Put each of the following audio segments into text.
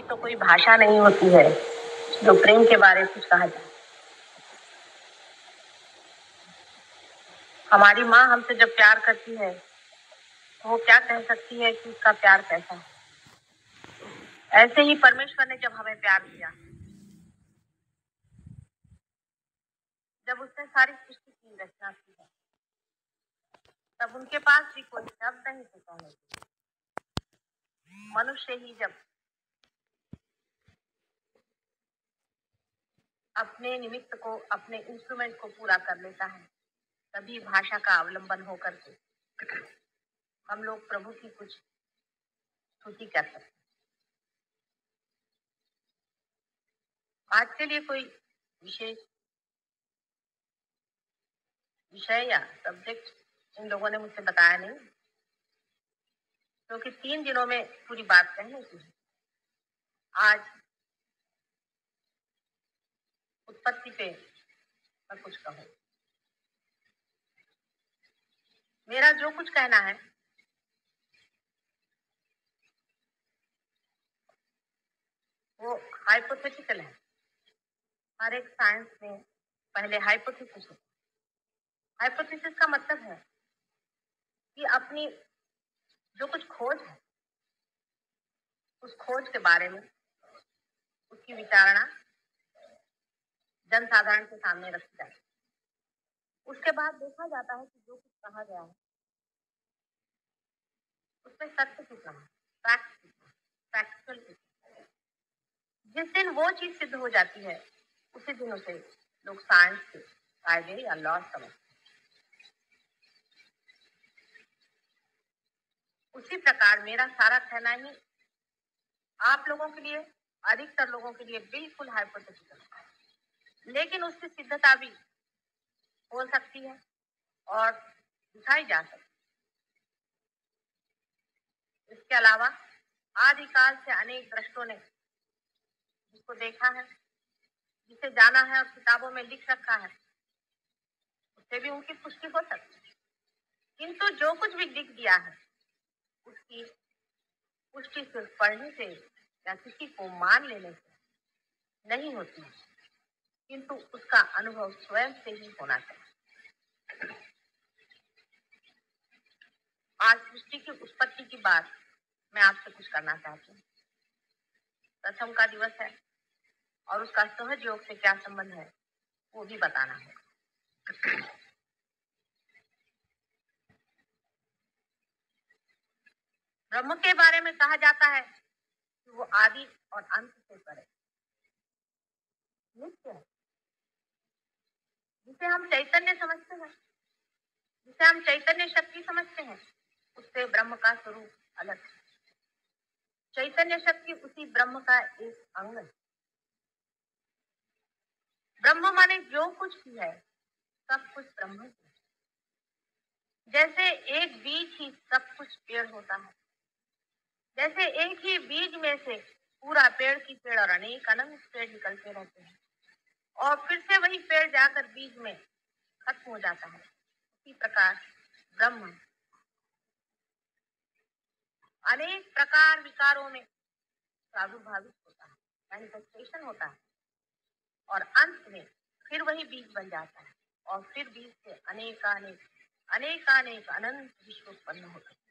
तो कोई भाषा नहीं होती है जो प्रेम के बारे में कुछ कहा जाए। हमारी माँ हमसे जब प्यार करती है तो वो क्या कह सकती है कि उसका प्यार कैसा है। ऐसे ही परमेश्वर ने जब हमें प्यार दिया, जब उसने सारी सृष्टि की रचना की है, तब उनके पास भी कोई शब्द नहीं थे कहने के। मनुष्य ही जब अपने निमित्त को, अपने इंस्ट्रूमेंट को पूरा कर लेता है, तभी भाषा का अवलंबन होकर के हम लोग प्रभु की कुछ स्तुति कर सकते हैं। आज के लिए कोई विशेष विषय या सब्जेक्ट इन लोगों ने मुझसे बताया नहीं, क्योंकि 3 दिनों में पूरी बात कहने की है। आज उत्पत्ति पे मैं कुछ कहूँ। मेरा जो कुछ कहना है वो हाइपोथेटिकल है। हर एक साइंस में पहले हाइपोथेसिस होता है। हाइपोथेसिस का मतलब है कि अपनी जो कुछ खोज है, उस खोज के बारे में उसकी विचारणा जनसाधारण के सामने रखी जाती है। उसके बाद देखा जाता है कि जो कुछ कहा गया है उसमें सत्य कितना है, फैक्ट कितना है, फैक्चुअल कितना है। जिस दिन वो चीज सिद्ध हो जाती है, उसी दिन उसे लोग साइंस के कायदे या लॉ समझते हैं। उसी प्रकार मेरा सारा कहना ही आप लोगों के लिए, अधिकतर लोगों के लिए बिल्कुल हाइपोथेटिकल है, लेकिन उसकी सिद्धता भी हो सकती है और दिखाई जा सकती है। इसके अलावा आदिकाल से अनेक दृष्टों ने जिसको देखा है, जिसे जाना है और किताबों में लिख रखा है, उससे भी उनकी पुष्टि हो सकती है। किंतु जो कुछ भी लिख दिया है उसकी पुष्टि सिर्फ पढ़ने से या किसी को मान लेने से नहीं होती है, किंतु उसका अनुभव स्वयं से ही होना चाहिए। आज सृष्टि की उत्पत्ति की बात मैं आपसे कुछ करना चाहती हूँ। प्रथम का दिवस है और उसका सहज योग से क्या संबंध है वो भी बताना है। ब्रह्म के बारे में कहा जाता है कि वो आदि और अंत से परे नित्य है। जिसे हम चैतन्य समझते हैं, जिसे हम चैतन्य शक्ति समझते हैं, उससे ब्रह्म का स्वरूप अलग है। चैतन्य शक्ति उसी ब्रह्म का एक अंग है। ब्रह्म माने जो कुछ भी है सब कुछ ब्रह्म है। जैसे एक बीज ही सब कुछ पेड़ होता है, जैसे एक ही बीज में से पूरा पेड़ की पेड़ और अनेक अनंत पेड़ निकलते रहते हैं और फिर से वही पेड़ जाकर बीज में खत्म हो जाता है, उसी प्रकार ब्रह्म अनेक प्रकार विकारों में प्रादुर्भावित होता है, मैनिफेस्टेशन होता है और अंत में फिर वही बीज बन जाता है और फिर बीज से अनेकानेक अनेकानेक अनंत विश्व उत्पन्न होते हैं।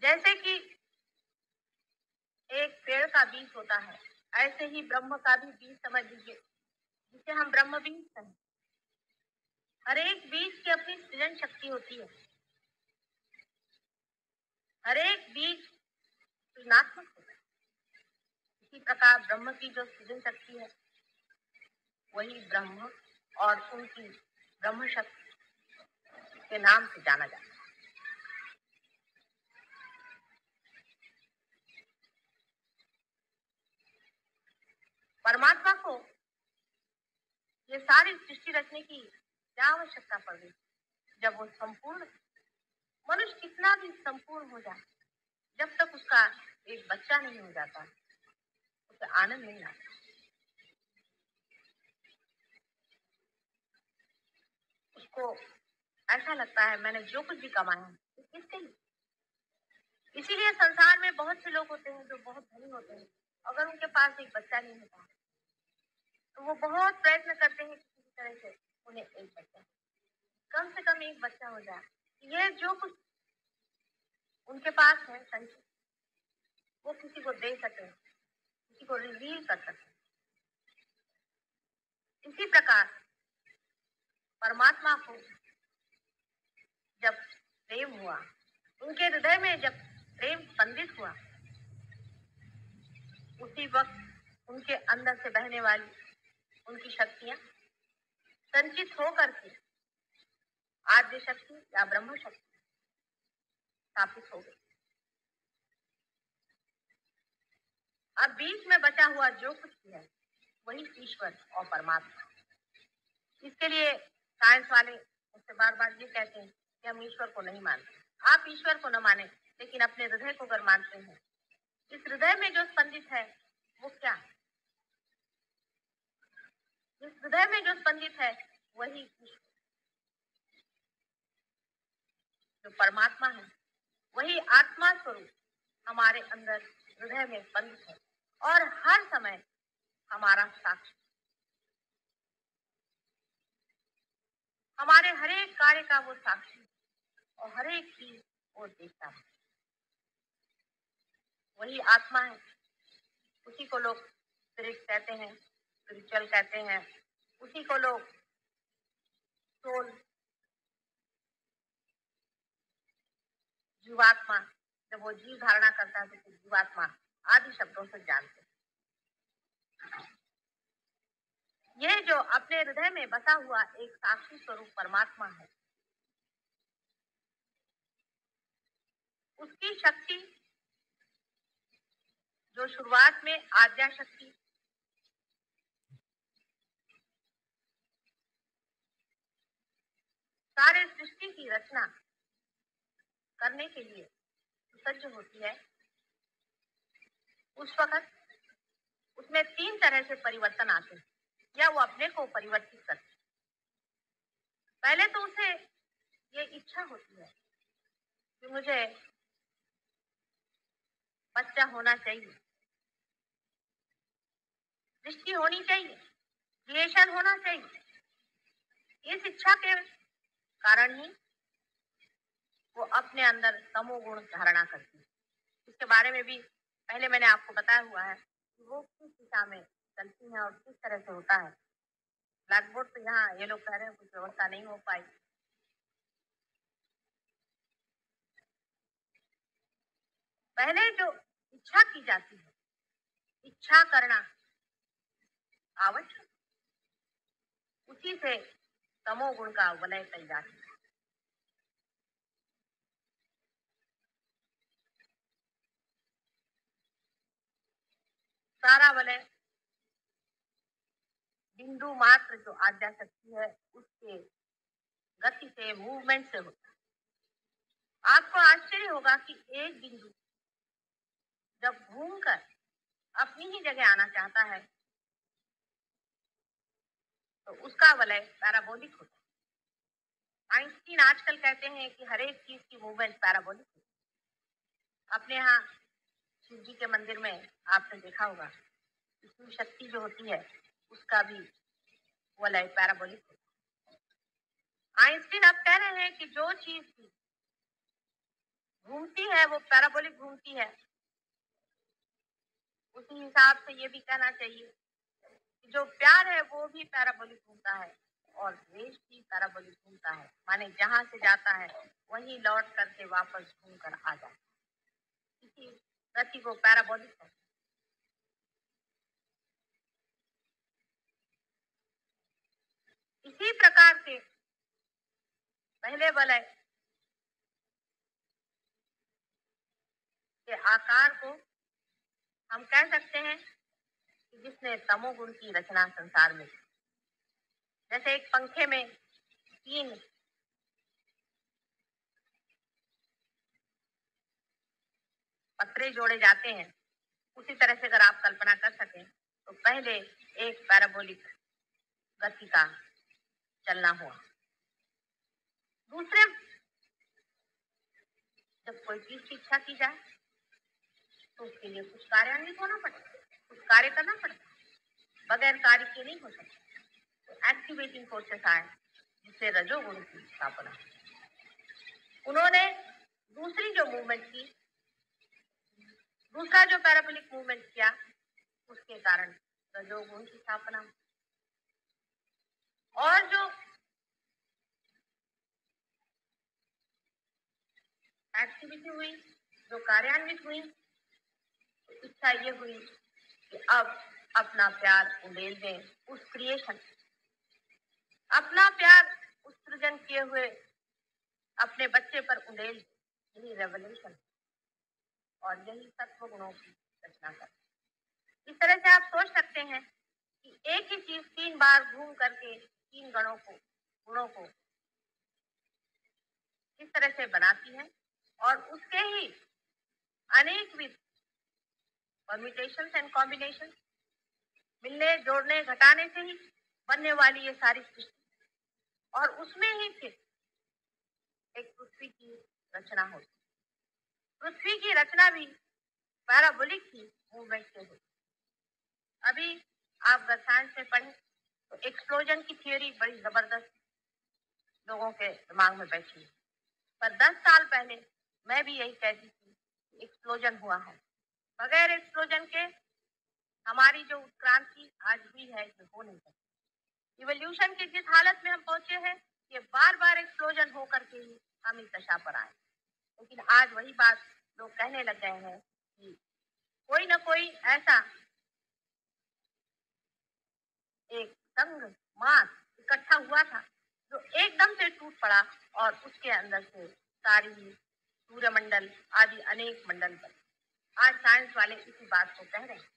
जैसे कि एक पेड़ का बीज होता है, ऐसे ही ब्रह्म का भी बीज समझ लीजिए, जिसे हम ब्रह्म बीज कहें। हर एक बीज की अपनी सृजन शक्ति होती है। हर एक बीज सृजनात्मक होता है। इसी प्रकार ब्रह्म की जो सृजन शक्ति है वही ब्रह्म और उनकी ब्रह्म शक्ति के नाम से जाना जाता है। परमात्मा को ये सारी सृष्टि रचने की क्या आवश्यकता पड़ गई? जब वो संपूर्ण, मनुष्य कितना भी संपूर्ण हो जाए, जब तक उसका एक बच्चा नहीं हो जाता उसे आनंद नहीं आता। उसको ऐसा लगता है मैंने जो कुछ भी कमाया है किसके लिए? इसीलिए संसार में बहुत से लोग होते हैं जो बहुत धनी होते हैं, अगर उनके पास एक बच्चा नहीं होता तो वो बहुत प्रयत्न करते हैं कि किसी तरह से उन्हें एक बच्चा, कम से कम एक बच्चा हो जाए। ये जो कुछ उनके पास है संचित, वो किसी को दे सके, किसी को रिवील कर सके। इसी प्रकार परमात्मा को जब प्रेम हुआ, उनके हृदय में जब प्रेम स्पंदित हुआ, उसी वक्त उनके अंदर से बहने वाली उनकी शक्तियां संचित होकर के आद्य शक्ति या ब्रह्म शक्ति स्थापित हो गई। अब बीच में बचा हुआ जो कुछ भी है वही ईश्वर और परमात्मा। इसके लिए साइंस वाले मुझसे बार बार ये कहते हैं कि हम ईश्वर को नहीं मानते। आप ईश्वर को न माने, लेकिन अपने हृदय को अगर मानते हैं, इस हृदय में जो स्पंदित है वो क्या है? इस हृदय में जो स्पंदित है वही ईश्वर, जो परमात्मा है, वही आत्मा स्वरूप हमारे अंदर हृदय में स्पंदित है और हर समय हमारा साक्षी, हमारे हर एक कार्य का वो साक्षी और हर एक चीज वो देखता है। वही आत्मा है, उसी को लोग स्पिरिट कहते हैं, स्पिरिचुअल कहते हैं, उसी को लोग सोल, जीवात्मा, जब वो जीव धारणा करता है तो जीवात्मा आदि शब्दों से जानते हैं। ये जो अपने हृदय में बसा हुआ एक साक्षी स्वरूप परमात्मा है, उसकी शक्ति जो शुरुआत में आद्या शक्ति, सारे सृष्टि की रचना करने के लिए सज्ज होती है, उस वक्त उसमें 3 तरह से परिवर्तन आते हैं या वो अपने को परिवर्तित करती है। पहले तो उसे ये इच्छा होती है कि मुझे बच्चा होना चाहिए, सृष्टि होनी चाहिए, क्रिएशन होना चाहिए। इस इच्छा के कारण ही वो अपने अंदर तमोगुण धारणा करती है। इसके बारे में भी पहले मैंने आपको बताया हुआ है कि वो किस दिशा में चलती है और किस तरह से होता है। ब्लैक बोर्ड तो यहाँ ये लोग कह रहे हैं कुछ व्यवस्था नहीं हो पाई। पहले जो इच्छा की जाती है, इच्छा करना आवश्यक, उसी से तमोगुण का वलय तैयार है। सारा वलय बिंदु मात्र जो आद्या शक्ति है उसके गति से, मूवमेंट से होता है। आपको आश्चर्य होगा कि एक बिंदु जब घूमकर अपनी ही जगह आना चाहता है तो उसका वलय पैराबोलिक होता है। आइंस्टीन आजकल कहते हैं कि हर एक चीज की मूवमेंट पैराबोलिक होती है। अपने यहाँ शिव जी के मंदिर में आपने देखा होगा शिव शक्ति जो होती है उसका भी वलय पैराबोलिक होता है। आइंस्टीन अब कह रहे हैं कि जो चीज घूमती है वो पैराबोलिक घूमती है। उसी हिसाब से ये भी कहना चाहिए कि जो प्यार है वो भी पैराबोलिक घूमता है और द्वेष भी पैराबोलिक घूमता है, माने जहां से जाता है वहीं लौट करके वापस घूम कर आ जाता है। इसी गति को पैराबोलिक कहते हैं। इसी प्रकार से पहले वलय के आकार को हम कह सकते हैं कि जिसने तमोगुण की रचना संसार में, जैसे एक पंखे में 3 पत्रे जोड़े जाते हैं, उसी तरह से अगर आप कल्पना कर सकें तो पहले एक पैराबोलिक गति का चलना हुआ। दूसरे जब कोई चीज की इच्छा की जाए तो उसके लिए कुछ कार्यान्वित होना पड़ता है, कुछ कार्य करना पड़ता है, बगैर कार्य के नहीं हो सकता। तो एक्टिवेटिंग फोर्सेस आए जिससे रजोगुण की स्थापना। उन्होंने दूसरी जो मूवमेंट की, दूसरा जो पैराबोलिक मूवमेंट किया, उसके कारण रजोगुण की स्थापना। और जो एक्टिविटी हुई, जो कार्यान्वित हुई, तो इच्छा ये हुई कि अब अपना प्यार उड़ेल दें उस क्रिएशन, अपना प्यार उस सृजन किए हुए अपने बच्चे पर उड़ेल, यही रेवोल्यूशन और यही सत्व गुणों की रचना कर। इस तरह से आप सोच सकते हैं कि एक ही चीज 3 बार घूम करके 3 गुणों को किस तरह से बनाती है, और उसके ही अनेक विध परम्यूटेशंस एंड कॉम्बिनेशन, मिलने जोड़ने घटाने से ही बनने वाली ये सारी सृष्टि, और उसमें ही फिर एक पृथ्वी की रचना होती। पृथ्वी की रचना भी पैराबोलिक ही मूवमेंट से होती। अभी आप अगर साइंस में पढ़ें तो एक्सप्लोजन की थियोरी बड़ी जबरदस्त लोगों के दिमाग में बैठी है, पर 10 साल पहले मैं भी यही कहती थी कि एक्सप्लोजन हुआ है। बगैर एक्सप्लोजन के हमारी जो उत्क्रांति आज हुई है ये हो नहीं सकती। इवोल्यूशन की जिस हालत में हम पहुंचे हैं, ये बार बार एक्सप्लोजन होकर के ही हम इस दशा पर आए। लेकिन आज वही बात लोग कहने लग गए हैं कि कोई ना कोई ऐसा एक संग मास इकट्ठा हुआ था जो एकदम से टूट पड़ा और उसके अंदर से सारी सूर्यमंडल आदि अनेक मंडल बने। आज साइंस वाले इसी बात को कह रहे हैं।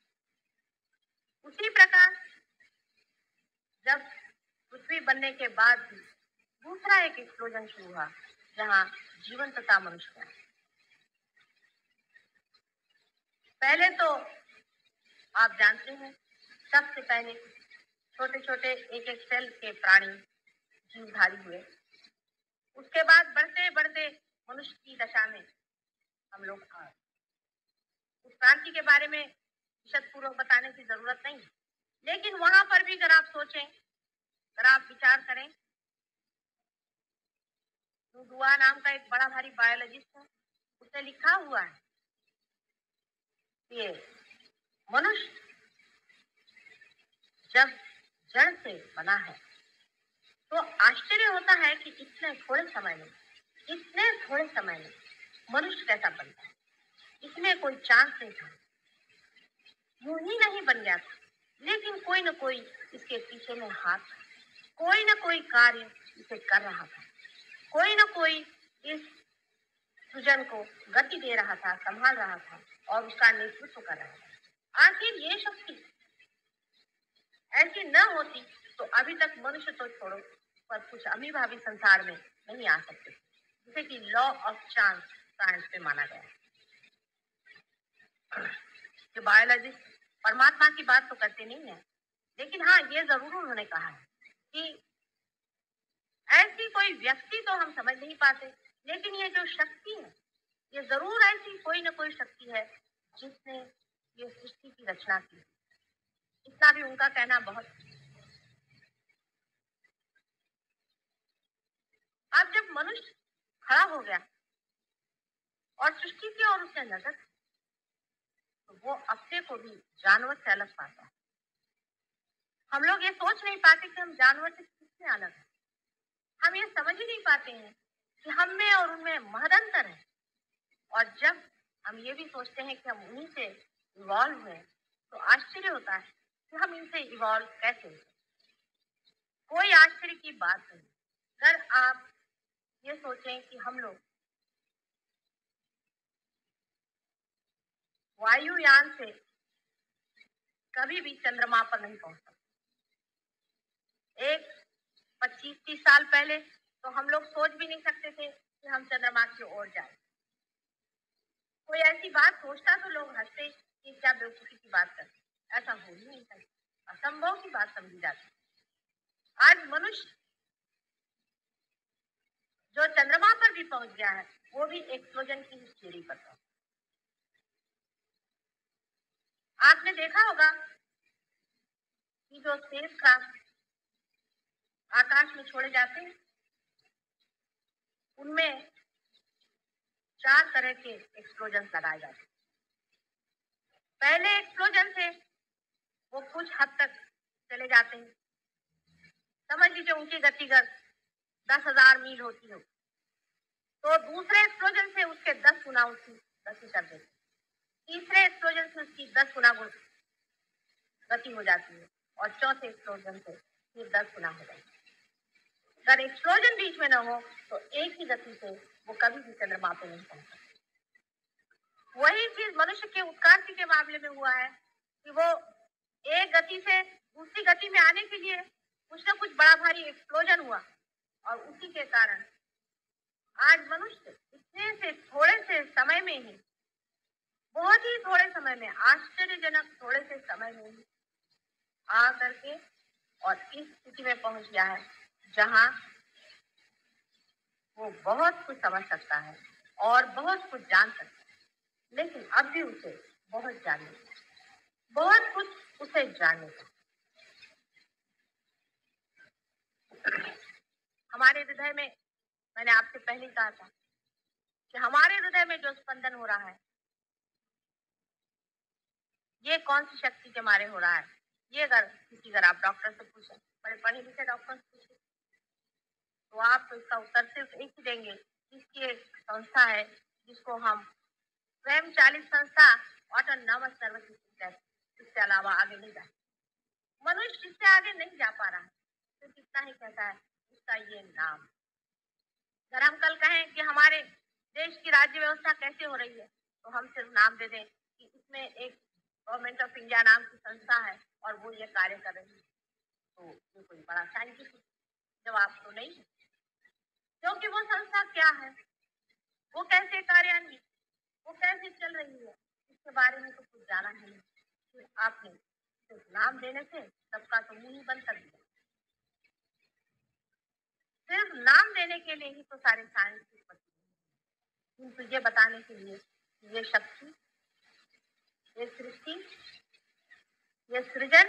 उसी प्रकार जब पृथ्वी बनने के बाद भी दूसरा एक एक्सप्लोजन शुरू हुआ जहां जीवंतता मनुष्य है। पहले तो आप जानते हैं सबसे पहले छोटे छोटे एक सेल के प्राणी जीवधारी हुए। उसके बाद बढ़ते बढ़ते मनुष्य की दशा में हम लोग आए। उस क्रांति के बारे में विशद पूर्वक बताने की जरूरत नहीं, लेकिन वहां पर भी अगर आप सोचें, अगर आप विचार करें, दुआ नाम का एक बड़ा भारी बायोलॉजिस्ट है, उसने लिखा हुआ है कि मनुष्य जब जड़ से बना है तो आश्चर्य होता है कि इतने थोड़े समय में मनुष्य कैसा बनता है। इसमें कोई चांस नहीं था, यूं ही नहीं बन गया था, लेकिन कोई न कोई इसके पीछे में हाथ था, कोई न कोई कार्य इसे कर रहा था, कोई न कोई इस सृजन को गति दे रहा था, संभाल रहा था और उसका नेतृत्व कर रहा था। आखिर ये शक्ति ऐसी न होती तो अभी तक मनुष्य तो छोड़ो पर कुछ अमीभावी संसार में नहीं आ सकते, जिसे कि लॉ ऑफ चांस साइंस में माना गया है। जो बायोलॉजिस्ट परमात्मा की बात तो करते नहीं है, लेकिन हाँ ये जरूर उन्होंने कहा है कि ऐसी कोई व्यक्ति तो हम समझ नहीं पाते, लेकिन ये जो शक्ति है ये जरूर ऐसी कोई न कोई शक्ति है जिसने ये सृष्टि की रचना की। इतना भी उनका कहना बहुत। अब जब मनुष्य खड़ा हो गया और सृष्टि की ओर उसने नजर, तो वो अपने को भी जानवर से अलग पाता है। हम लोग ये सोच नहीं पाते कि हम जानवर से किससे अलग हैं। हम ये समझ ही नहीं पाते हैं कि हम में और उनमें महद अंतर है। और जब हम ये भी सोचते हैं कि हम उन्हीं से इवॉल्व हुए, तो आश्चर्य होता है कि हम इनसे इवॉल्व कैसे हुए। कोई आश्चर्य की बात नहीं। अगर आप ये सोचें कि हम लोग वायुयान से कभी भी चंद्रमा पर नहीं पहुंच सकते। एक 25-30 साल पहले तो हम लोग सोच भी नहीं सकते थे कि हम चंद्रमा की ओर जाए। कोई ऐसी बात सोचता तो लोग हंसते कि क्या बेवकूफी की बात करते, ऐसा हो ही नहीं सकता, असंभव की बात समझी जाती। आज मनुष्य जो चंद्रमा पर भी पहुंच गया है, वो भी एक्सप्लोजन की थ्योरी पर पहुंचा। आपने देखा होगा कि जो स्पेसक्राफ्ट आकाश में छोड़े जाते हैं उनमें 4 तरह के एक्सप्लोजन लगाए जाते हैं। पहले एक्सप्लोजन से वो कुछ हद तक चले जाते हैं, समझ लीजिए उनकी गतिगत 10,000 मील होती हो, तो दूसरे एक्सप्लोजन से उसके 10 गुना उसकी गति कर देते, तीसरे एक्सप्लोजन से उसकी 10 गुना गति हो जाती है और चौथे एक्सप्लोजन से फिर 10 गुना हो जाती है। अगर एक्सप्लोजन बीच में न हो तो एक ही गति से वो कभी भी चंद्रमा पे नहीं पहुंच सकता। वही चीज मनुष्य के उत्क्रांति के मामले में हुआ है कि वो एक गति से दूसरी गति में आने के लिए कुछ न कुछ बड़ा भारी एक्सप्लोजन हुआ और उसी के कारण आज मनुष्य इतने से थोड़े से समय में ही, बहुत ही थोड़े समय में, आश्चर्यजनक थोड़े से समय में ही आ करके और इस स्थिति में पहुंच गया है जहां वो बहुत कुछ समझ सकता है और बहुत कुछ जान सकता है, लेकिन अब भी उसे बहुत जानने का, बहुत कुछ उसे जानने का। हमारे हृदय में, मैंने आपसे पहले कहा था कि हमारे हृदय में जो स्पंदन हो रहा है ये कौन सी शक्ति के मारे हो रहा है, ये अगर आप डॉक्टर से पूछें, बड़े पढ़े लिखे डॉक्टर से पूछें, तो आपको इसका उत्तर सिर्फ एक ही देंगे। इसकी एक संस्था है जिसको हम स्वयंचालित संस्था ऑटोनॉमस नर्वस सिस्टम, इसके अलावा आगे नहीं जा, मनुष्य इससे आगे नहीं जा पा रहा है, सिर्फ इतना ही कहता है इसका ये नाम। अगर हम कल कहें कि हमारे देश की राज्य व्यवस्था कैसे हो रही है तो हम सिर्फ नाम दे दें कि इसमें एक गवर्नमेंट ऑफ इंडिया नाम की संस्था है और वो ये कार्य कर रही है, तो ये कोई बड़ा साइंटिफिक जवाब तो नहीं है, क्योंकि वो संस्था क्या है, वो कैसे कार्यान्वित, वो कैसे चल रही है, इसके बारे में तो कुछ जाना ही नहीं। फिर आपने सिर्फ नाम देने से सबका तो मुंह ही बंद कर दिया। सिर्फ नाम देने के लिए ही तो सारे साइंस की उत्पत्ति, किंतु ये बताने के लिए ये शक्ति, ये सृष्टि, ये सृजन,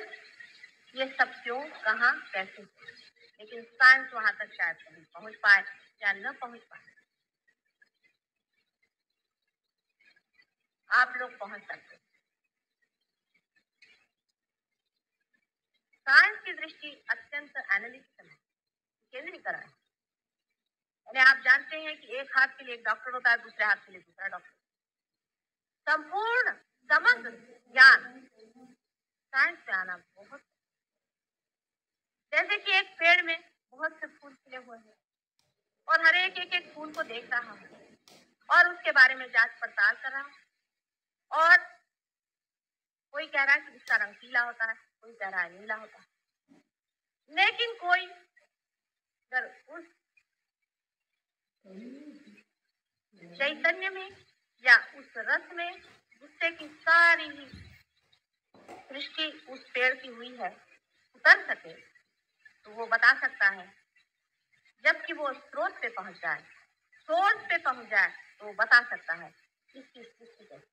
ये सब क्यों, कहाँ, कैसे, लेकिन साइंस वहां तक शायद नहीं पहुंच पाए या न पहुंच पाए। आप लोग पहुंच सकते। साइंस की दृष्टि अत्यंत एनालिटिकल है, केंद्रीकरण है। यानी आप जानते हैं कि एक हाथ के लिए एक डॉक्टर होता है, दूसरे हाथ के लिए दूसरा डॉक्टर। संपूर्ण समग्र ज्ञान साइंस में आना बहुत, जैसे कि एक पेड़ में बहुत से फूल खिले हुए हैं और हर एक फूल को देख रहा हूँ और उसके बारे में जांच पड़ताल कर रहा हूँ, और कोई कह रहा है कि इसका रंग पीला होता है, कोई कह रहा है नीला होता है, लेकिन कोई अगर उस चैतन्य में या उस रस में जिससे कि सारी ही सृष्टि उस पेड़ की हुई है उतर सके, तो वो बता सकता है। जबकि वो स्रोत पे पहुंच जाए, सोर्स पे पहुंच जाए, तो वो बता सकता है इसकी सृष्टि कैसी,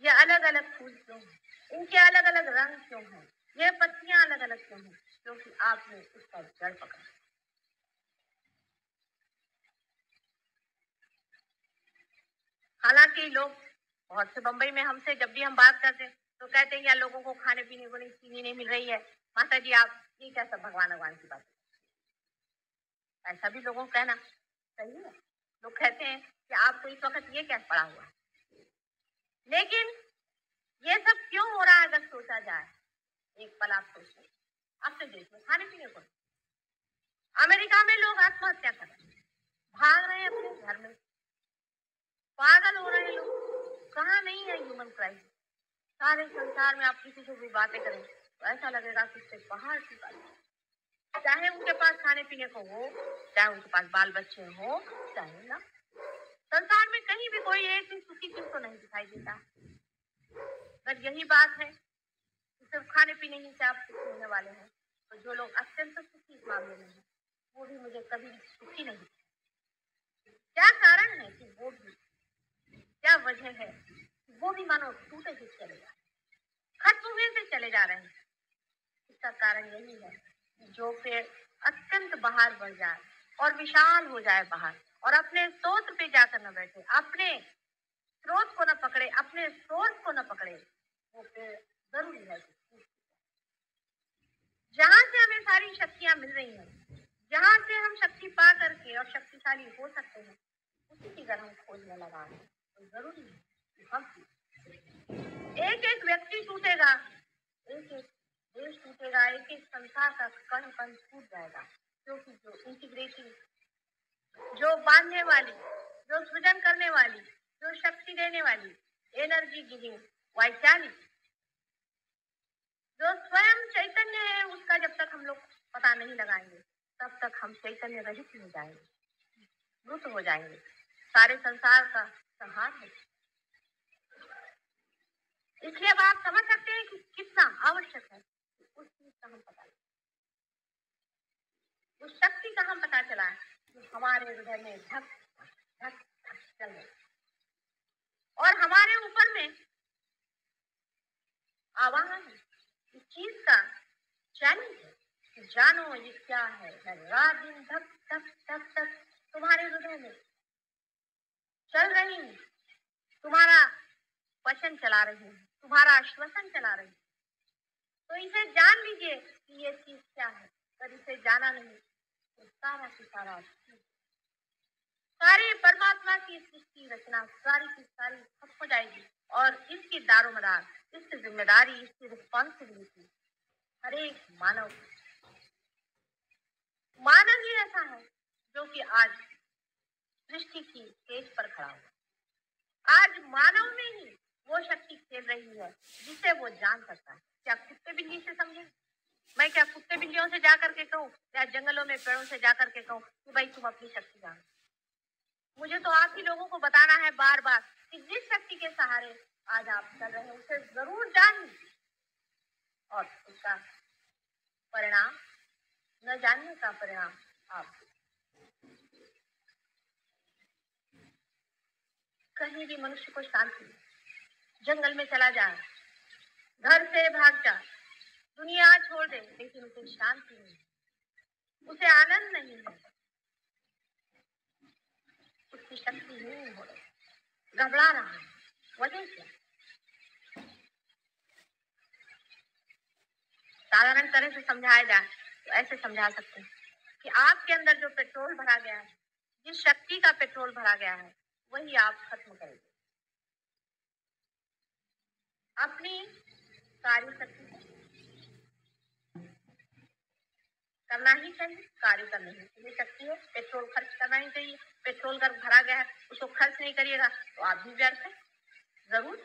ये अलग अलग फूल क्यों हैं, इनके अलग अलग रंग क्यों हैं, ये पत्तियां अलग अलग क्यों हैं, क्योंकि आपने उसका जड़ पकड़ा। हालांकि लोग बहुत से बंबई में हमसे जब भी हम बात करते हैं तो कहते हैं यार लोगों को खाने पीने को नहीं, चीनी नहीं मिल रही है, माता जी आप ये क्या सब भगवान भगवान की बात है। ऐसा भी लोगों को कहना सही है। लोग कहते हैं कि आपको इस वक्त ये क्या पड़ा हुआ है, लेकिन ये सब क्यों हो रहा है अगर सोचा जाए, एक पल आप सोचिए, अपने देश में खाने पीने को, अमेरिका में लोग आत्महत्या कर रहे हैं, भाग रहे हैं अपने घर में, पागल हो रहे हैं लोग, कहाँ नहीं है ह्यूमन क्राइसिस। सारे संसार में आप किसी से भी बातें करें तो ऐसा लगेगा कि इससे पहाड़ की बात, चाहे उनके पास खाने पीने को हो, चाहे उनके पास बाल बच्चे हो, चाहे ना, संसार में कहीं भी कोई एक दिन सुखी क्यों तो नहीं दिखाई देता। अगर यही बात है कि सिर्फ खाने पीने ही से आप सुखी होने वाले हैं, तो जो लोग अत्यंत सुखी इस मामले में हैं वो भी मुझे कभी सुखी नहीं, क्या वजह है वो भी मानो टूटे हुए चले जा रहे हैं, खत्म हुए से चले जा रहे हैं। इसका कारण यही है कि जो पेड़ अत्यंत बाहर बढ़ जाए और विशाल हो जाए बाहर और अपने स्रोत पे जाकर न बैठे, अपने स्रोत को न पकड़े, अपने सोर्स को न पकड़े, वो पेड़ जरूरी है। जहां से हमें सारी शक्तियां मिल रही हैं, जहां से हम शक्ति पा करके और शक्तिशाली हो सकते हैं, उसी की अगर हम खोजने लगा है तो जरूरी है कि हम एक एक व्यक्ति टूटेगा, एक एक देश टूटेगा, एक एक संसार का कण कण टूट जाएगा, क्योंकि जो इंटीग्रेटिंग, जो बांधने वाली, जो सृजन करने वाली, जो शक्ति देने वाली, एनर्जी गिविंग वाइटैलिटी, जो स्वयं चैतन्य है, उसका जब तक हम लोग पता नहीं लगाएंगे तब तक हम चैतन्य रहित हो जाएंगे, मृत हो जाएंगे, सारे संसार का संहार है। इसलिए अब आप समझ सकते हैं कि कितना आवश्यक है उस चीज का हम पता लगाएं, उस शक्ति का हम पता चला जो हमारे हृदय में धक धक धक चल रही और हमारे ऊपर में आवाहन है इस चीज का, चैलेंज है कि जानो ये क्या है। रात दिन धक धक धक धक तुम्हारे हृदय में चल रही हूँ, तुम्हारा वचन चला रही हूँ, तुम्हारा श्वसन चला रही हूँ। तो इसे जान लीजिए कि ये चीज क्या है। अगर इसे जाना नहीं तो सारा की सारी परमात्मा की सृष्टि रचना सारी की सारी खत्म हो जाएगी और इसकी दारोमदार, इसकी जिम्मेदारी, इसकी रिस्पॉन्सिबिलिटी हर एक मानव ही ऐसा है जो कि आज सृष्टि की स्टेज पर खड़ा हुआ। आज मानव में ही वो शक्ति खेल रही है जिसे वो जान सकता है। क्या कुत्ते बिल्ली से समझे? मैं क्या कुत्ते बिल्लियों से जाकर के कहूँ या जंगलों में पेड़ों से जाकर के कहूँ कि भाई तुम अपनी शक्ति जानो? मुझे तो आप ही लोगों को बताना है बार बार कि जिस शक्ति के सहारे आज आप चल रहे हैं उसे जरूर जानिए और उसका परिणाम, न जानने का परिणाम आप कहीं भी मनुष्य को शांति, जंगल में चला जाए, घर से भाग जाए, दुनिया छोड़ दे, लेकिन उसे शांति नहीं, उसे आनंद नहीं है, उसकी शक्ति नहीं हो रही, घबरा रहा है। वजह क्या? साधारण तरह से समझाया जाए तो ऐसे समझा सकते हैं कि आपके अंदर जो पेट्रोल भरा गया है, जिस शक्ति का पेट्रोल भरा गया है, वही आप खत्म करेंगे। अपनी कार्य शक्ति करना ही चाहिए, कार्य करने की शक्ति है, पेट्रोल खर्च करना ही चाहिए। पेट्रोल अगर भरा गया है उसको खर्च नहीं करिएगा तो आप भी व्यर्थ है जरूर,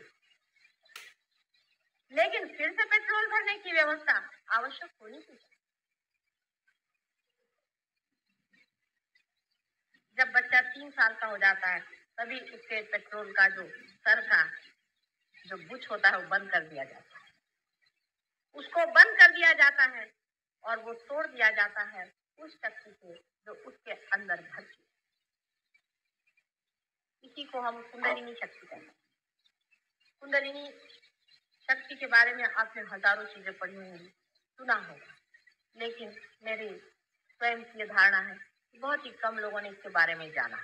लेकिन फिर से पेट्रोल भरने की व्यवस्था आवश्यक होनी चाहिए। जब बच्चा 3 साल का हो जाता है तभी उसके पेट्रोल का जो सर का जो बुच होता है वो बंद कर दिया जाता है, उसको बंद कर दिया जाता है और वो तोड़ दिया जाता है उस शक्ति से जो उसके अंदर भरती है। इसी को हम कुंडलिनी शक्ति कहते हैं। कुंडलिनी शक्ति के बारे में आपने हजारों चीजें पढ़ी होंगी, सुना होगा, लेकिन मेरी स्वयं की धारणा है बहुत ही कम लोगों ने इसके बारे में जाना।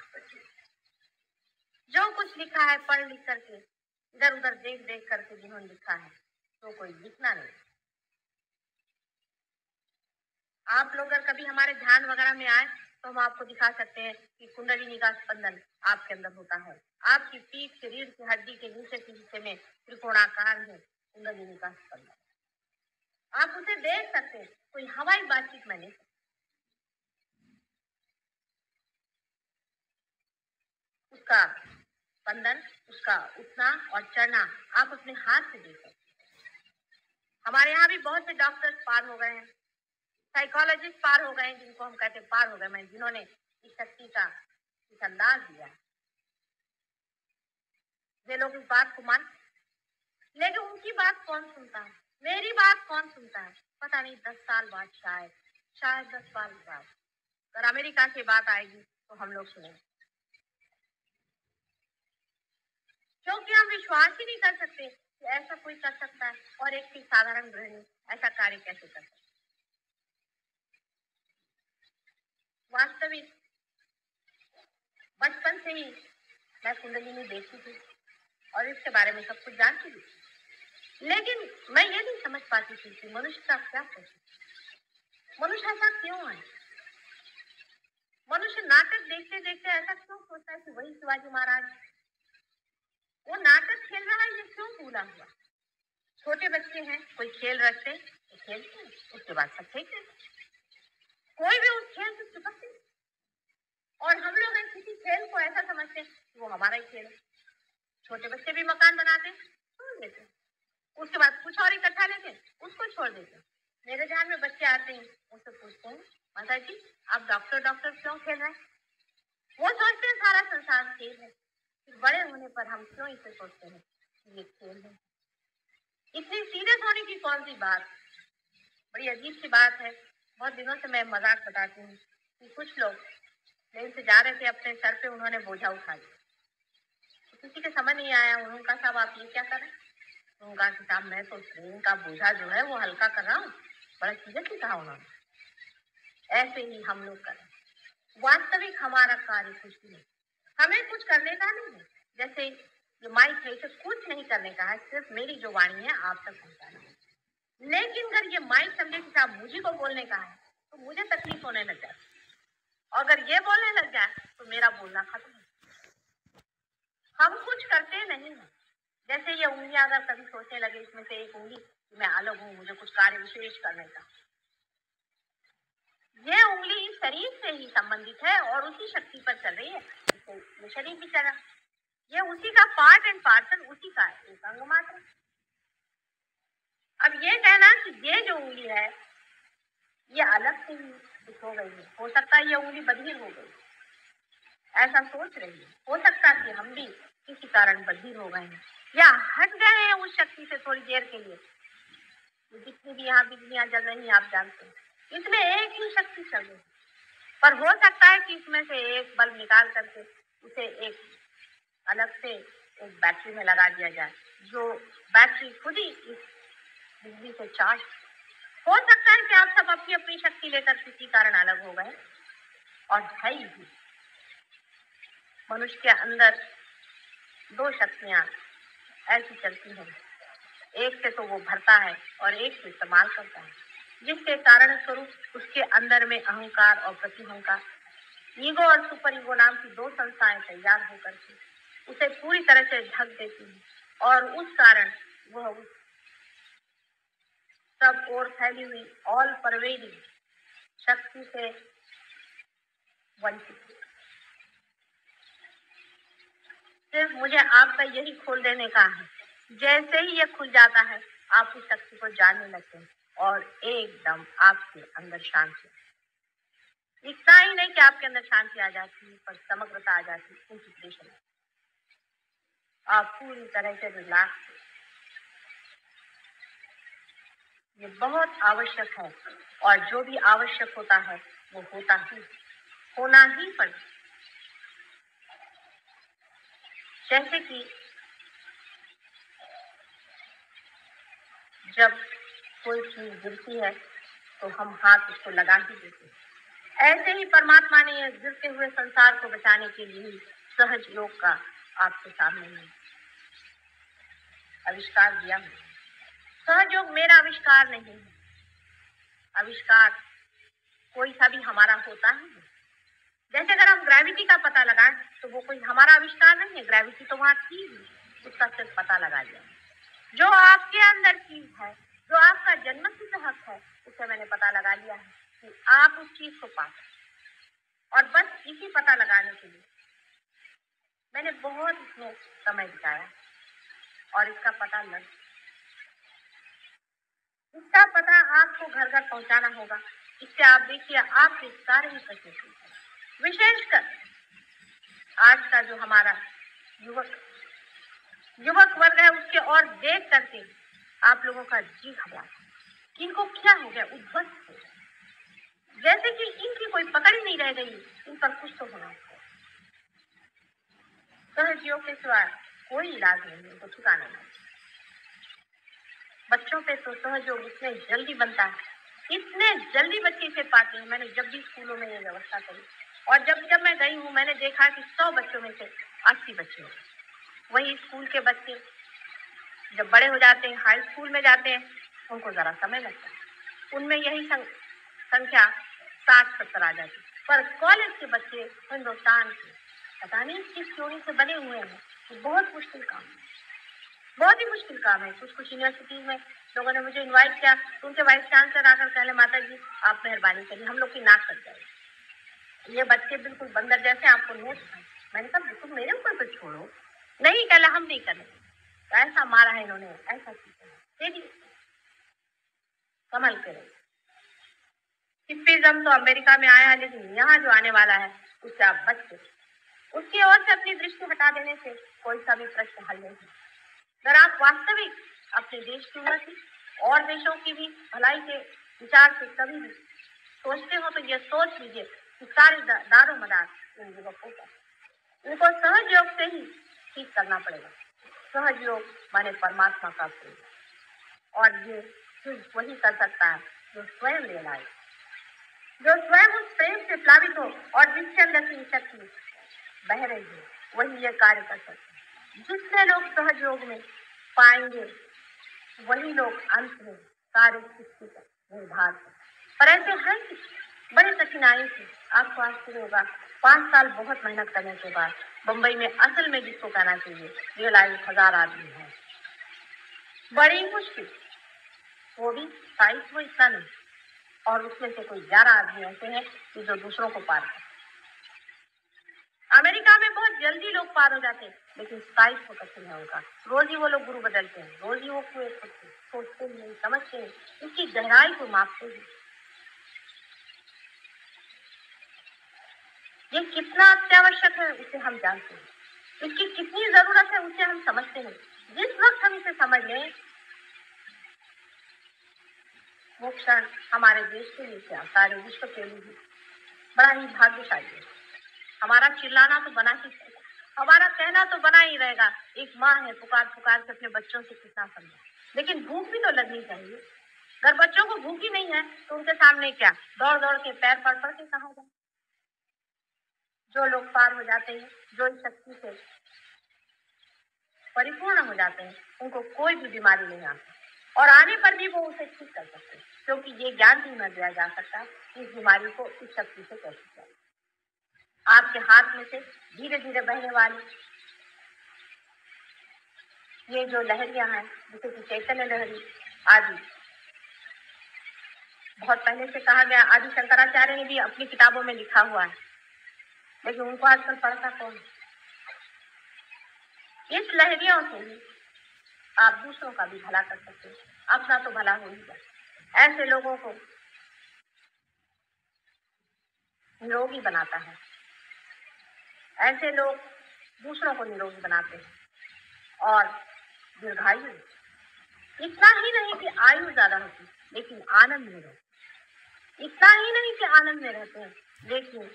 जो कुछ लिखा है पढ़ लिख करके, इधर उधर देख देख करके जिन्होंने लिखा है तो कोई लिखना नहीं। आप लोग अगर कभी हमारे ध्यान वगैरह में आए तो हम आपको दिखा सकते हैं कि कुंडलिनी का स्पंदन आपके अंदर होता है। आपकी पीठ के रीढ़ की हड्डी के नीचे के हिस्से में त्रिकोणाकार है कुंडलिनी का स्पंदन, आप उसे देख सकते हैं। कोई हवाई बातचीत में नहीं, उसका स्पंदन, उसका उठना और चढ़ना आप अपने हाथ से देख सकते हैं। हमारे यहाँ भी बहुत से डॉक्टर्स पार हो गए हैं, साइकोलॉजिस्ट पार हो गए, जिनको हम कहते पार हो गए, मैं जिन्होंने इस शक्ति का इस अंदाज दिया, वे लोग इस बात को मान, लेकिन उनकी बात कौन सुनता है, मेरी बात कौन सुनता है? पता नहीं 10 साल बाद, शायद 10 साल बाद अगर अमेरिका की बात आएगी तो हम लोग सुनेंगे। क्यों क्योंकि हम विश्वास ही नहीं कर सकते कि ऐसा कोई कर सकता है और एक साधारण गृहिणी ऐसा कार्य कैसे कर सकती। वास्तविक बचपन से ही मैं कुंडलिनी देखती थी और इसके बारे में सब कुछ जानती थी, लेकिन मैं ये नहीं समझ पाती थी कि मनुष्य का क्या सोचता, मनुष्य ऐसा क्यों है, मनुष्य नाटक देखते देखते ऐसा क्यों सोचता है कि वही शिवाजी महाराज, वो नाटक खेल रहा है, ये क्यों भूला हुआ। छोटे बच्चे हैं, कोई खेल रखते तो खेलते हैं, उसके बाद सब फेंकते, कोई भी उस खेल से चिपकते, और हम लोग किसी खेल को ऐसा समझते कि वो हमारा ही खेल है। छोटे बच्चे भी मकान बनाते छोड़ देते, उसके बाद कुछ और इकट्ठा लेते उसको छोड़ देते। मेरे ध्यान में बच्चे आते हैं, उनसे पूछते हैं, माता जी आप डॉक्टर डॉक्टर क्यों खेल रहे हैं। वो सोचते हैं सारा संसार खेल है, फिर बड़े होने पर हम क्यों इसे सोचते हैं कि ये खेल है। इतनी सीरियस होने की कौन सी बात, बड़ी अजीब सी बात है। बहुत दिनों से मैं मजाक बताती हूँ कि कुछ लोग ट्रेन से जा रहे थे, अपने सर पे उन्होंने बोझा उठा लिया, तो किसी के समझ नहीं आया, उन्होंने कहा साहब आप ये क्या कर रहे हैं। उन्होंने कहा कि साहब मैं तो ट्रेन का बोझा जो है वो हल्का कर रहा हूँ। बड़ा सीरियसली कहा उन्होंने। ऐसे ही हम लोग करें, वास्तविक हमारा कार्य कुछ भी नहीं, हमें कुछ करने का नहीं है। जैसे ये माइक है, इसे कुछ नहीं करने का है, सिर्फ मेरी जो वाणी है आप तक पहुंचाना है। लेकिन अगर ये माइक समझे कि साहब मुझे को बोलने का है तो मुझे तकलीफ होने लग जाती, और अगर ये बोलने लग जाए तो मेरा बोलना खत्म है। हम कुछ करते नहीं है। जैसे ये उंगलियां अगर कभी सोचने लगे इसमें से एक उंगली मैं अलग हूँ, मुझे कुछ कार्य विशेष करने का, ये उंगली इस शरीर से ही संबंधित है और उसी शक्ति पर चल रही है, ये शरीर भी चला, ये उसी का पार्ट एंड पार्सल, उसी का एक अंग मात्र। अब ये कहना कि ये जो उंगली है ये अलग से ही हो गई है, हो सकता है ये उंगली बधिर हो गई, ऐसा सोच रही है। हो सकता है कि हम भी किसी कारण बधिर हो गए हैं या हट गए हैं उस शक्ति से थोड़ी देर के लिए। जितनी भी यहाँ बिजलियां जल रही हैं आप जानते हैं, इसमें एक ही शक्ति चल रही है, पर हो सकता है कि इसमें से एक बल्ब निकाल करके उसे एक अलग से एक बैटरी में लगा दिया जाए, जो बैटरी खुद ही इस बिजली से चार्ज। हो सकता है कि आप सब अपनी अपनी शक्ति लेकर किसी कारण अलग हो गए, और है ही मनुष्य के अंदर दो शक्तियां ऐसी चलती हैं, एक से तो वो भरता है और एक से इस्तेमाल करता है, जिसके कारण स्वरूप उसके अंदर में अहंकार और प्रतिअहंकार, ईगो और सुपर ईगो नाम की दो संस्थाएं तैयार होकर के उसे पूरी तरह से ढक देती हैं, और उस कारण वह सब ओर फैली हुई ऑल परवेडिंग शक्ति से वंचित। सिर्फ मुझे आपका यही खोल देने का है, जैसे ही ये खुल जाता है आप उस शक्ति को जानने लगते हैं और एकदम आपके अंदर शांति। इतना ही नहीं कि आपके अंदर शांति आ जाती है, पर समग्रता आ जाती है, इंटीग्रेशन। आप पूरी तरह से रिलैक्स। ये बहुत आवश्यक है, और जो भी आवश्यक होता है वो होता ही, होना ही पड़ता। जैसे कि जब कोई चीज गिरती है तो हम हाथ उसको लगा ही देते हैं, ऐसे ही परमात्मा ने यह गिरते हुए संसार को बचाने के लिए सहज योग का आपके सामने में आविष्कार दिया है। सहज योग मेरा आविष्कार नहीं है, आविष्कार कोई सा भी हमारा होता है। जैसे अगर हम ग्रेविटी का पता लगाएं तो वो कोई हमारा आविष्कार नहीं है, ग्रेविटी तो वहां थी, उसका सिर्फ पता लगा लिया। जो आपके अंदर चीज है, जो आपका जन्मसिद्ध हक है, उसे मैंने पता लगा लिया है कि आप उस चीज को पाते, और बस इसी पता लगाने के लिए मैंने बहुत इसमें समय बिताया, और इसका पता लग, इसका पता आपको घर घर पहुंचाना होगा। इससे आप देखिए आपके सारे ही प्रश्न, विशेषकर आज का जो हमारा युवक वर्ग है, उसके और देख करके आप लोगों का जी घबराता कि इनको क्या हो गया, उद्ध्वस्त हो गया, जैसे कि इनकी कोई पकड़ ही नहीं रह गई, इन पर कुछ तो होना। सहज योग के सिवाय कोई इलाज नहीं है, उनको ठिकाना नहीं। बच्चों पे तो सहयोग इतने जल्दी बनता है, इतने जल्दी बच्चे इसे पाते हैं। मैंने जब भी स्कूलों में ये व्यवस्था करी और जब जब मैं गई हूँ, मैंने देखा कि 100 बच्चों में से 80 बच्चे हैं। वही स्कूल के बच्चे जब बड़े हो जाते हैं, हाई स्कूल में जाते हैं, उनको जरा समय लगता है, उनमें यही संख्या 60-70 आ जाती। पर कॉलेज के बच्चे हिंदुस्तान के पता नहीं किस चोरी से बने हुए हैं। ये बहुत मुश्किल काम है, बहुत ही मुश्किल काम है। कुछ कुछ यूनिवर्सिटीज में लोगों ने मुझे इनवाइट किया, तो उनके वाइस चांसलर आकर कहले, माता जी आप मेहरबानी करिए, हम लोग की नाक कट जाए, ये बच्चे बिल्कुल बंदर जैसे, आपको नोट। मैंने कहा बिल्कुल मेरे ऊपर तो छोड़ो। नहीं, कहला हम नहीं करेंगे। तो ऐसा मारा है इन्होंने, ऐसा देखिए कमल करे। हिप्पीज़्म तो अमेरिका में आया है, लेकिन यहाँ जो आने वाला है उससे आप बच के, उसकी ओर से अपनी दृष्टि हटा देने से कोई सा भी प्रश्न हल नहीं। अगर आप वास्तविक अपने देश की उन्नति और देशों की भी भलाई के विचार से कभी भी सोचते हो, तो ये सोच लीजिए कि सारे दारो मदार इन युवकों का, इनको सहयोग से ही ठीक करना पड़ेगा। सहयोग माने परमात्मा का प्रेम, और ये सिर्फ वही कर सकता है जो स्वयं रियलाइज, जो स्वयं उस प्रेम से प्लावित हो और जिसके अंदर की शक्ति बह रही है, वही ये कार्य कर सकते हैं। जितने लोग सहयोग में पाएंगे, वही लोग अंत में कार्य सृष्टि का निर्धार करें। पर ऐसे हैं कि बड़े कठिनाई से, आपको आश्चर्य होगा, 5 साल बहुत मेहनत करने के बाद बंबई में असल में जिसको कहना चाहिए रियलाइज 1000 आदमी है। बड़ी मुश्किल, वो भी साइज वो इतना नहीं, और उसमें से कोई 11 आदमी ऐसे हैं कि जो दूसरों को पार करते। अमेरिका में बहुत जल्दी लोग पार हो जाते हैं, लेकिन साइज को कठिन है उनका। रोज ही वो लोग गुरु बदलते हैं, रोज ही वो कुएं खोदते हैं, सोचते नहीं, समझते नहीं, इसकी गहराई को मापते हैं। ये कितना अत्यावश्यक है उसे हम जानते हैं, इसकी कितनी जरूरत है उसे हम समझते हैं। जिस वक्त हम इसे समझ लें, वो क्षण हमारे देश के लिए क्या, सारे विश्व के लिए बड़ा ही भाग्यशाली है। हमारा चिल्लाना तो बना ही रहेगा, हमारा कहना तो बना ही रहेगा। एक माँ है, पुकार पुकार के अपने बच्चों से कितना समझा, लेकिन भूख भी तो लगनी चाहिए। अगर बच्चों को भूख ही नहीं है, तो उनके सामने क्या दौड़ दौड़ के पैर पड़ पड़ के कहा जाए। जो लोग पार हो जाते हैं, जो इस शक्ति से परिपूर्ण हो जाते हैं, उनको कोई भी बीमारी नहीं आती, और आने पर भी वो उसे ठीक कर सकते हैं, क्योंकि ये ज्ञान भी न दिया जा सकता कि इस बीमारी को इस शक्ति से कैसे किया। आपके हाथ में से धीरे धीरे बहने वाली ये जो लहरियां हैं, जैसे कि चैतन्य लहरी आदि, बहुत पहले से कहा गया, आदि शंकराचार्य ने भी अपनी किताबों में लिखा हुआ है, लेकिन उनको आजकल पढ़ता कौन। इस लहरियों से ही आप दूसरों का भी भला कर सकते हैं, अपना तो भला हो ही जाए। ऐसे लोगों को निरोगी बनाता है, ऐसे लोग दूसरों को निरोगी बनाते हैं और दीर्घायु। इतना ही नहीं कि आयु ज्यादा होती, लेकिन आनंद में रहते। इतना ही नहीं कि आनंद में रहते हैं, लेकिन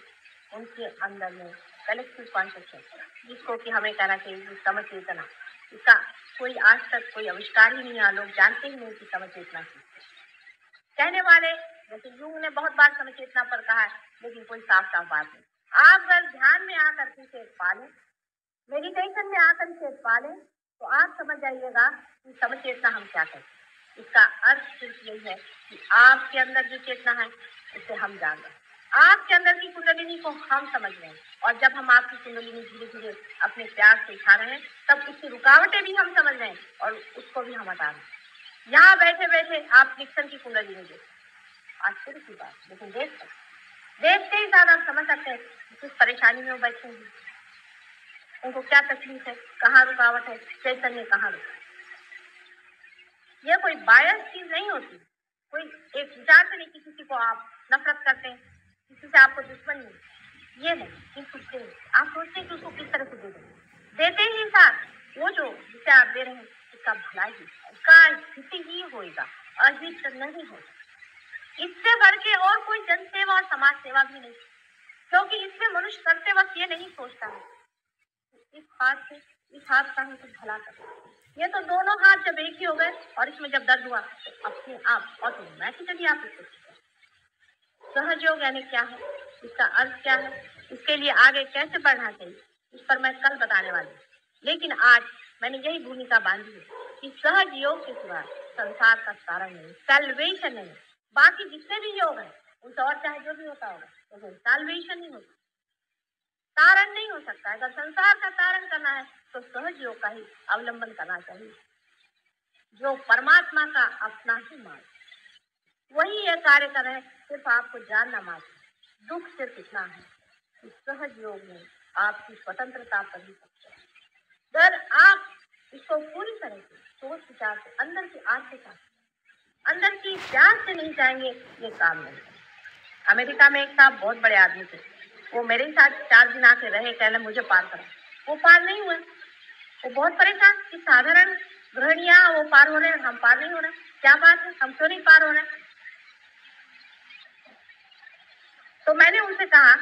उनके अंदर में कलेक्टिव कॉन्शियसनेस, जिसको कि हमें कहना चाहिए समझ चेतना, इसका कोई आज तक कोई आविष्कार ही नहीं है। लोग जानते ही नहीं कि समझ चेतना की। कहने वाले जैसे यूंग ने बहुत बार समझ चेतना पर कहा है, लेकिन कोई साफ साफ बात नहीं। आप अगर ध्यान में आकर इसे पालें, मेडिटेशन में आकर इसे पालें, तो आप समझ जाइएगा कि समझ चेतना हम क्या कहते हैं। इसका अर्थ सिर्फ यही है कि आपके अंदर जो चेतना है उसे हम जान रहे हैं, आपके अंदर की कुंडलिनी को हम समझ रहे हैं, और जब हम आपकी कुंडलिनी धीरे धीरे अपने प्यार से उठा रहे हैं, तब उसकी रुकावटें भी हम समझ रहे हैं और उसको भी हम हटा रहे हैं। यहाँ बैठे बैठे आप निक्सन की कुंडलिनी देखते, आश्चर्य की बात, लेकिन देखते ही ज्यादा आप समझ सकते हैं किस परेशानी में वो बैठे हैं, उनको क्या तकलीफ है, कहाँ रुकावट है, चैतन्य कहाँ रुका। यह कोई बायस चीज नहीं होती, कोई एक विचार से नहीं कि किसी को आप नफरत करते हैं, किसी से आपको दुश्मनी है, ये नहीं। किसी आप सोचते हैं कि उसको किस तरह से दे देते ही साथ वो जो जिसे आप दे रहे हैं उसका भला ही, उसका हित ही होगा, अहित नहीं होगा। इससे बढ़ के और कोई जनसेवा और समाज सेवा भी नहीं, क्योंकि इसमें मनुष्य करते वक्त ये नहीं सोचता है इस हाथ का हम कुछ भला कर। ये तो दोनों हाथ जब एक ही हो गए और इसमें जब दर्द हुआ तो अपने आप ऑटोमेटिकली आप इसको सहयोग यानी क्या है, इसका अर्थ क्या है, इसके लिए आगे कैसे बढ़ना चाहिए, इस पर मैं कल बताने वाली हूँ। लेकिन आज मैंने यही भूमिका बांधी है कि सहज योग के सिवा संसार का कारण नहीं, सैल्वेशन नहीं। बाकी जितने भी योग है उनसे और चाहे जो भी होता होगा लेकिन सैल्वेशन नहीं होता, तारण नहीं हो सकता है। अगर संसार का तारण करना है तो सहज योग का ही अवलंबन करना चाहिए, जो परमात्मा का अपना ही मार्ग, वही ये कार्य कर रहे हैं। सिर्फ आपको जानना मात्र दुख सिर्फ इतना है कि सहज योग में आपकी स्वतंत्रता कर ही सकते हैं। अगर आप इसको पूरी तरह से सोच विचार से अंदर की आत्मिकता अंदर की प्यार से नहीं चाहेंगे ये काम नहीं। अमेरिका में एक साहब बहुत बड़े आदमी थे, वो मेरे साथ 4 दिन आके रहे, कहले मुझे पार करा, वो पार नहीं हुआ। वो बहुत परेशान कि साधारण गृहणियां वो पार हो रहे हैं, हम पार नहीं हो रहे, क्या बात है, हम क्यों नहीं पार हो रहे। तो मैंने उनसे कहा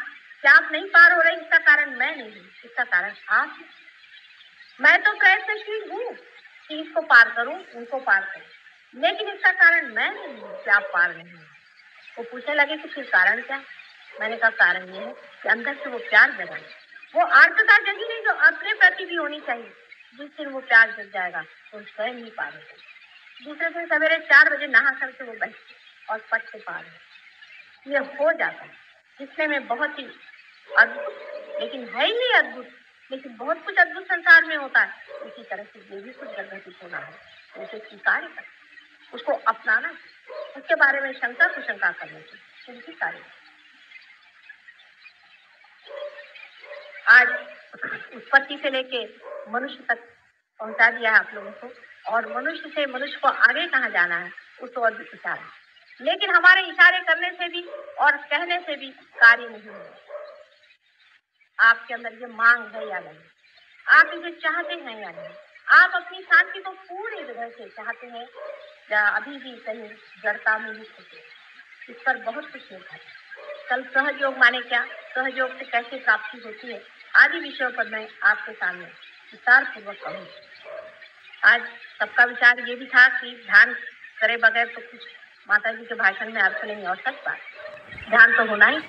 कि आप नहीं पार हो रहे, इसका कारण मैं नहीं हूँ, इसका कारण आप। मैं तो प्रयत्नशील हूँ कि इसको पार करूं, उनको पार करूं, लेकिन इसका कारण मैं नहीं हूँ कि आप पार नहीं हो। वो पूछने लगे कि फिर कारण क्या। मैंने कहा कारण ये है कि अंदर से वो प्यार जगा, वो आर्तता जगी नहीं जो अपने प्रति भी होनी चाहिए। जिस दिन वो प्यार जग जाएगा तो स्वयं नहीं पार होगा। दूसरे दिन सवेरे 4 बजे नहा करके वो बैठते और पट से पार हो, ये हो जाता है। जिसने में बहुत ही अद्भुत, लेकिन है ही अद्भुत, लेकिन बहुत कुछ अद्भुत संसार में होता है। इसी तरह से ये भी कुछ घटित होना है, तो उसे स्वीकार कर, उसको अपनाना, उसके बारे में शंका कुशंका करने की उनकी कार्य। आज उत्पत्ति से लेके मनुष्य तक पहुंचा दिया है आप लोगों को, और मनुष्य से मनुष्य को आगे कहाँ जाना है उसको और भी इशारा। लेकिन हमारे इशारे करने से भी और कहने से भी कार्य नहीं होगा। आपके अंदर ये मांग है या नहीं, आप इसे चाहते हैं या नहीं, आप अपनी शांति को पूरी तरह से चाहते हैं या अभी भी कहीं जड़ता में ही फंसे। इस पर बहुत कुछ लिखा है। कल सहयोग माने क्या, सहयोग से कैसे प्राप्ति होती है, आदि विषयों पर मैं आपके सामने विस्तार पूर्वक कहूँगी। आज सबका विचार ये भी था कि ध्यान करे बगैर तो कुछ माता जी के भाषण में अर्थ नहीं, और सच बात, ध्यान तो होना ही।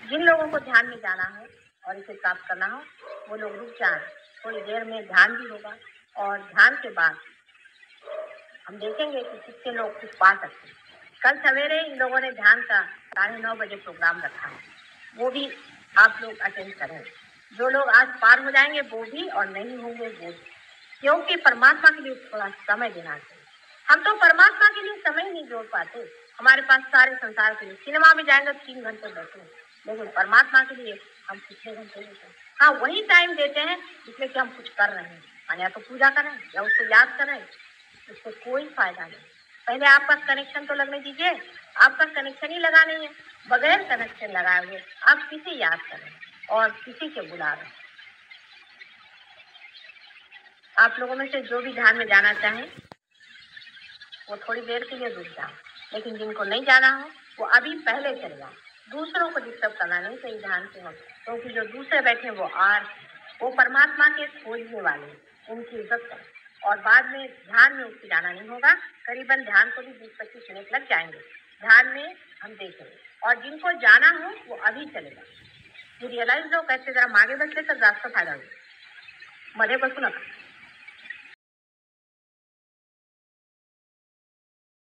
जिन लोगों को ध्यान में जाना है और इसे प्राप्त करना हो वो लोग रुक जाए, थोड़ी देर में ध्यान भी होगा, और ध्यान के बाद हम देखेंगे कि कितने लोग कुछ पा सकते हैं। कल सवेरे इन लोगों ने ध्यान का 9:30 बजे प्रोग्राम रखा है, वो भी आप लोग अटेंड करें। जो लोग आज पार हो जाएंगे वो भी, और नहीं होंगे वो भी, क्योंकि परमात्मा के लिए थोड़ा समय देना चाहिए। हम तो परमात्मा के लिए समय ही नहीं जोड़ पाते। हमारे पास सारे संसार के लिए, सिनेमा में जाएंगे 3 घंटे बैठे, लेकिन परमात्मा के लिए हम कितने घंटे देते हैं। हाँ, वही टाइम देते हैं जिसमें कि हम कुछ कर रहे हैं, या तो पूजा करें या उसको याद करें, उससे कोई फायदा नहीं। पहले आपका कनेक्शन तो लगने दीजिए। आपका कनेक्शन ही लगा नहीं है, बगैर कनेक्शन लगाए हुए आप किसे याद करें और किसी के बुला रहे हैं। आप लोगों में से जो भी ध्यान में जाना चाहें वो थोड़ी देर के लिए रुक जाओ, लेकिन जिनको नहीं जाना हो वो अभी पहले चले जाओ। दूसरों को डिस्टर्ब करना नहीं चाहिए ध्यान से हम, क्योंकि जो दूसरे बैठे वो वो परमात्मा के खोजने वाले, उनकी इज्जत करें। और बाद में ध्यान में उसकी जाना नहीं होगा, करीबन ध्यान को भी 20-25 मिनट लग जाएंगे। ध्यान में हम देखेंगे, और जिनको जाना हो वो अभी चले जाओ। रियलाइज लो कैसे, जरा मागे बसले तर जास्त फायदा होईल, मध्ये बसू नका।